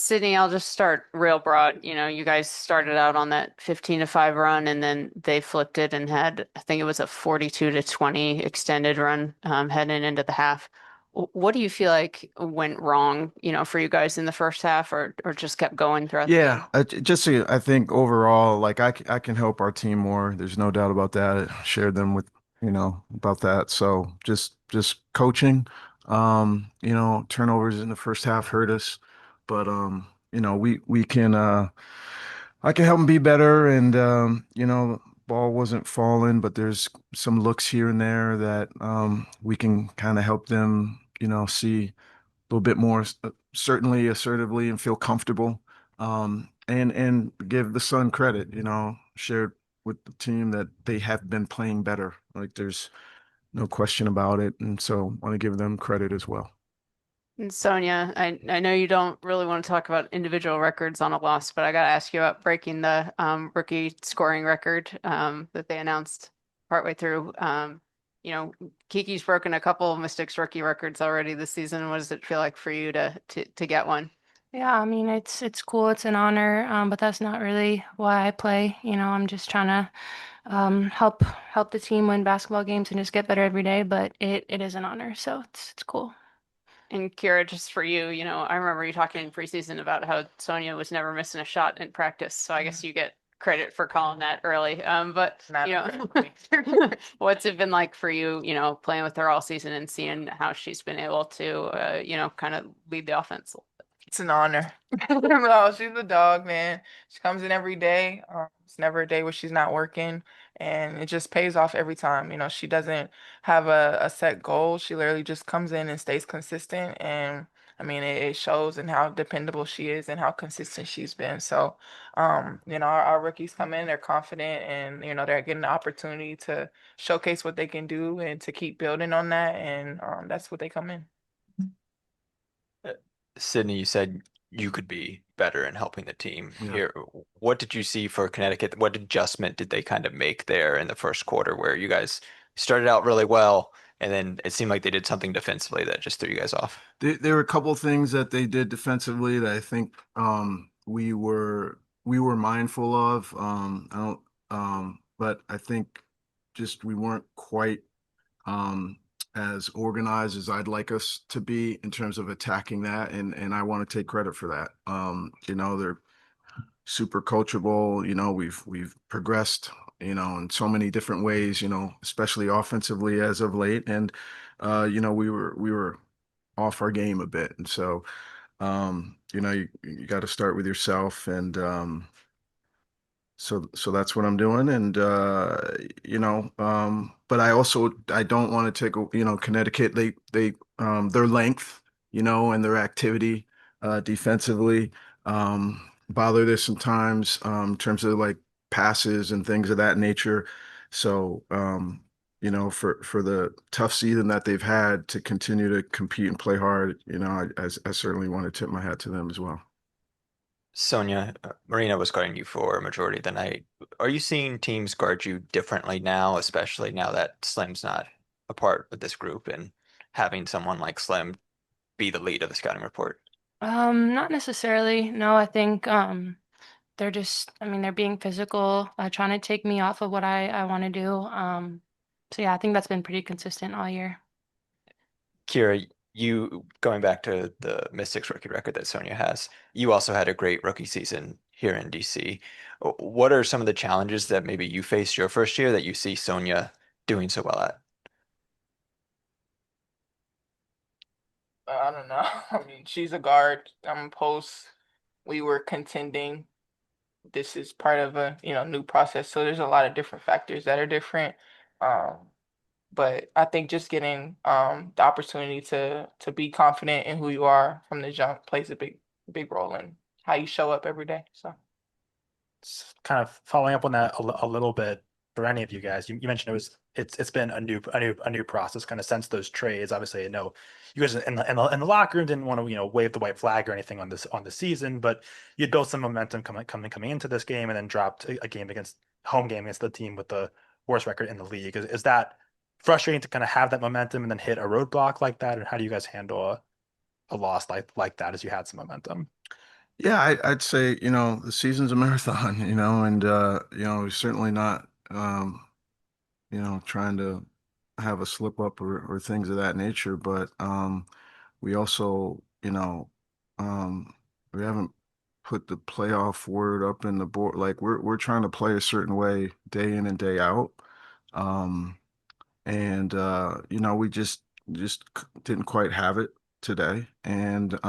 Sydney, I'll just start real broad. You guys started out on that 15-5 run and then they flipped it and had, I think it was a 42-20 extended run heading into the half. What do you feel like went wrong, for you guys in the first half or just kept going throughout the Yeah, game? I think overall, like I can help our team more. There's no doubt about that. I shared them with, about that. So just coaching. Turnovers in the first half hurt us, but we can I can help them be better. And ball wasn't falling, but there's some looks here and there that we can kind of help them, see a little bit more certainly assertively and feel comfortable. And give the Sun credit, shared with the team that they have been playing better. Like there's no question about it. And so I want to give them credit as well. And Sonia, I know you don't really want to talk about individual records on a loss, but I got to ask you about breaking the rookie scoring record that they announced partway through. Kiki's broken a couple of Mystics rookie records already this season. What does it feel like for you to get one? Yeah, I mean it's cool, it's an honor, but that's not really why I play. I'm just trying to help the team win basketball games and just get better every day. But it is an honor, so it's cool. And Kira, just for you, I remember you talking in preseason about how Sonia was never missing a shot in practice. So I guess you get credit for calling that early. But Not what's it been like for you, playing with her all season and seeing how she's been able to, kind of lead the offense? It's an honor. No, she's a dog, man. She comes in every day. It's never a day where she's not working, and it just pays off every time. She doesn't have a set goal. She literally just comes in and stays consistent, and I mean, it shows in how dependable she is and how consistent she's been. So, our rookies come in, they're confident, and they're getting the opportunity to showcase what they can do and to keep building on that, and that's what they come in. Uh, Sydney, you said you could be better in helping the team Yeah. here. What did you see for Connecticut? What adjustment did they kind of make there in the first quarter where you guys started out really well and then it seemed like they did something defensively that just threw you guys off? There were a couple of things that they did defensively that I think we were mindful of. I don't but I think just we weren't quite um as organized as I'd like us to be in terms of attacking that, and I want to take credit for that. They're super coachable. We've progressed, in so many different ways, especially offensively as of late. And we were off our game a bit. And so you got to start with yourself. And so that's what I'm doing. And but I don't want to take, Connecticut, their length, and their activity defensively bothered us sometimes in terms of like passes and things of that nature. So for the tough season that they've had to continue to compete and play hard, I certainly want to tip my hat to them as well. Sonia, Marina was guarding you for a majority of the night. Are you seeing teams guard you differently now, especially now that Slim's not a part of this group and having someone like Slim be the lead of the scouting report? Not necessarily. No, I think I mean they're being physical, trying to take me off of what I want to do. So yeah, I think that's been pretty consistent all year. Kira, you going back to the Mystics rookie record that Sonia has, you also had a great rookie season here in DC. What are some of the challenges that maybe you faced your first year that you see Sonia doing so well at? I don't know. I mean, she's a guard. I'm a post. We were contending. This is part of a new process, so there's a lot of different factors that are different. Um, but I think just getting the opportunity to be confident in who you are from the jump plays a big role in how you show up every day. So. Kind of following up on that a little bit for any of you guys. You mentioned it's been a new process kind of since those trades. Obviously, I know you guys in the locker room didn't want to wave the white flag or anything on the season, but you built some momentum coming into this game and then dropped a game against home game against the team with the worst record in the league. Is that frustrating to kind of have that momentum and then hit a roadblock like that? And how do you guys handle a loss like that as you had some momentum? Yeah, I'd say, the season's a marathon, and we're certainly not trying to have a slip up or things of that nature, but we also, we haven't put the playoff word up in the board. Like we're trying to play a certain way day in and day out. Um and we didn't quite have it today. And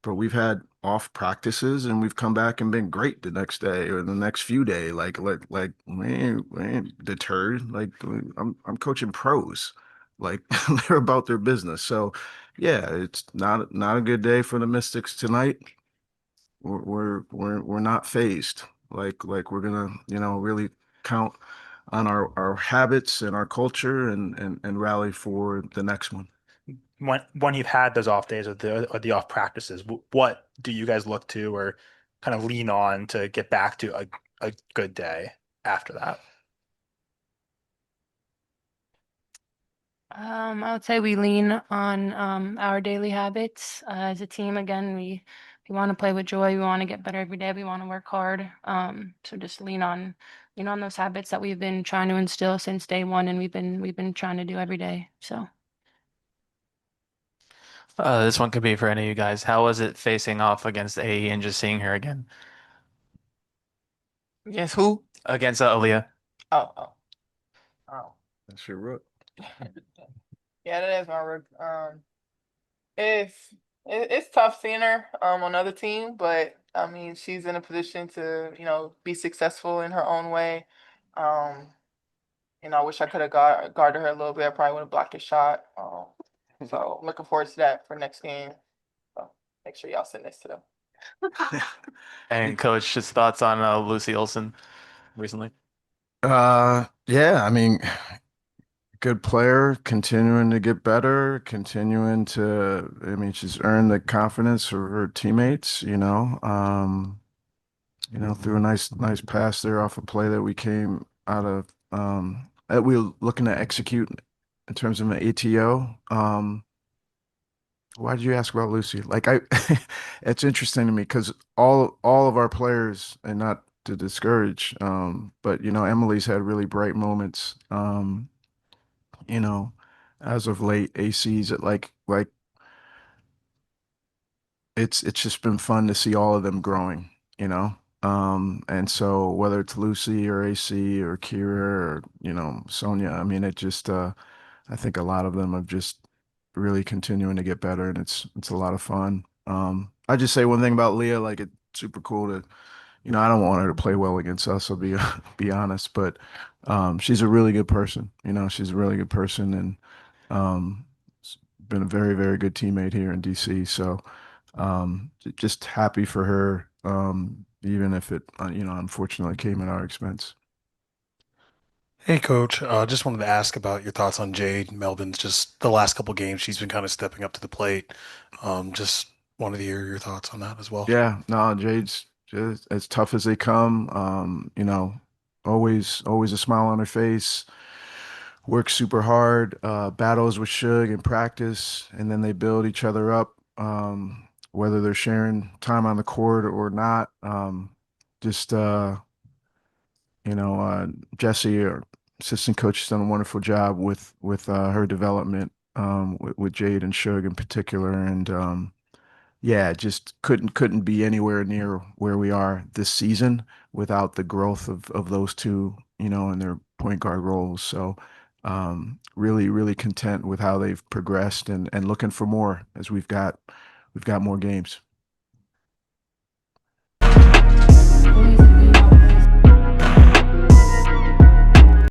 but we've had off practices and we've come back and been great the next day or the next few days. Like we ain't deterred. Like I'm coaching pros. Like they're about their business. So yeah, it's not a good day for the Mystics tonight. We're not phased. Like we're gonna, really count on our habits and our culture and rally for the next one. When you've had those off days or the off practices, what do you guys look to or kind of lean on to get back to a good day after that? I would say we lean on our daily habits as a team. Again, we want to play with joy. We want to get better every day. We want to work hard. So just lean on those habits that we've been trying to instill since day one, and we've been trying to do every day. So. This one could be for any of you guys. How was it facing off against AE and just seeing her again Yes, who? against Aaliyah? Oh, oh, oh. That's your rook. Yeah, that is my rook. It's it's tough seeing her on another team, but I mean she's in a position to be successful in her own way. Um, I wish I could have guarded her a little bit. I probably would have blocked a shot. So I'm looking forward to that for next game. So make sure y'all sit next to them. And coach, just thoughts on Lucy Olson recently? Yeah, I mean, good player, continuing to get better, I mean, she's earned the confidence of her teammates, threw a nice pass there off a play that we came out of, that we were looking to execute in terms of an ATO. Why did you ask about Lucy? It's interesting to me because all of our players, and not to discourage, but Emily's had really bright moments. You know, as of late, AC's like it's just been fun to see all of them growing, you know. And so whether it's Lucy or AC or Kira or Sonia, I mean, it just I think a lot of them have just really continuing to get better, and it's a lot of fun. I just say one thing about Leah, like it's super cool to, I don't want her to play well against us. I'll be be honest, but she's a really good person. She's a really good person, and um, been a very very good teammate here in DC. So just happy for her, even if it unfortunately came at our expense. Hey, Coach. Just wanted to ask about your thoughts on Jade Melvin's just the last couple games. She's been kind of stepping up to the plate. Just wanted to hear your thoughts on that as well. Yeah, no, Jade's just as tough as they come. Always a smile on her face. Works super hard. Battles with Suge in practice, and then they build each other up. Whether they're sharing time on the court or not. Just Jesse, our assistant coach, has done a wonderful job with her development. With Jade and Suge in particular, and yeah, just couldn't be anywhere near where we are this season without the growth of those two, in their point guard roles. So really, really content with how they've progressed and looking for more as we've got more games.